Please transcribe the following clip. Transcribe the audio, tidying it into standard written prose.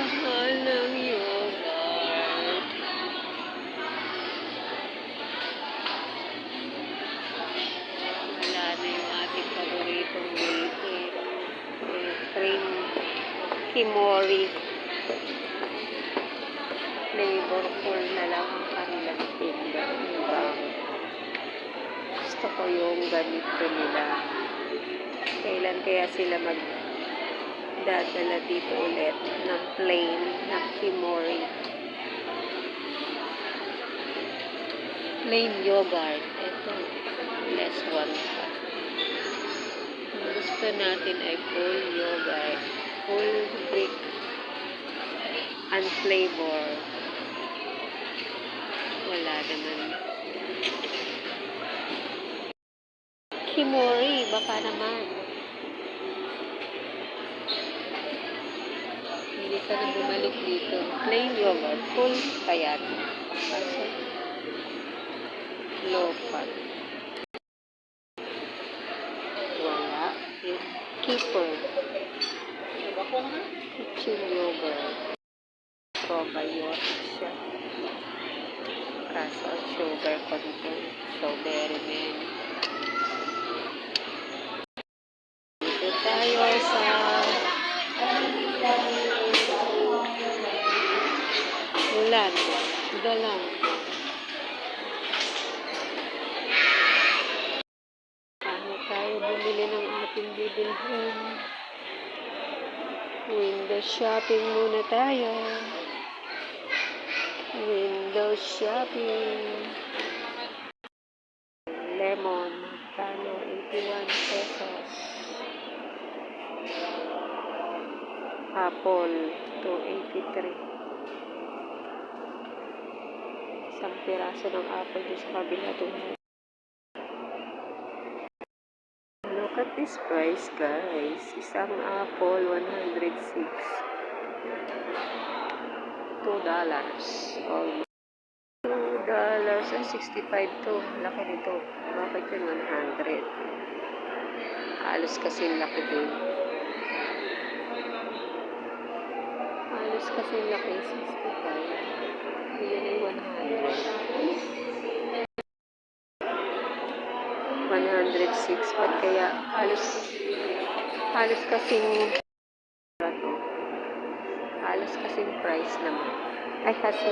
Mahal ng yogurt. Wala na yung ating paboritong baking. Cream Kimori. Flavorful na lang ang kanilang tinda. Gusto ko yung ganito nila. Kailan kaya sila magdadala dito ulit ng plain na Kimori. Plain yogurt. Ito, less one pa. Ang gusto natin ay full yogurt. Full Greek and flavor. Wala naman. Kimori, baka naman. Hindi ka na bumalik dito. Plain yogurt, full kaya. Kasi low fat. Wala. Yung keeper. Kitchen yogurt. Probiotic siya. Kaso sugar content. Strawberry mint. Dito tayo sa ulan. Ito lang. Paano tayo bumili ng ating bibilhin? Window shopping muna tayo. Window shopping. Lemon. Kano? 81 pesos. Apple. 283. Isang piraso ng apple doon sa kabila doon. Look at this price, guys. Isang apple, 106. $2. Almost. $2 and 65 to. Laki nito. Bakit yun 100? Halos kasi laki din. Halos kasi laki 65. Yun ay 100. 106. Ba't kaya halos kasing halos kasing price naman. Ay, kasi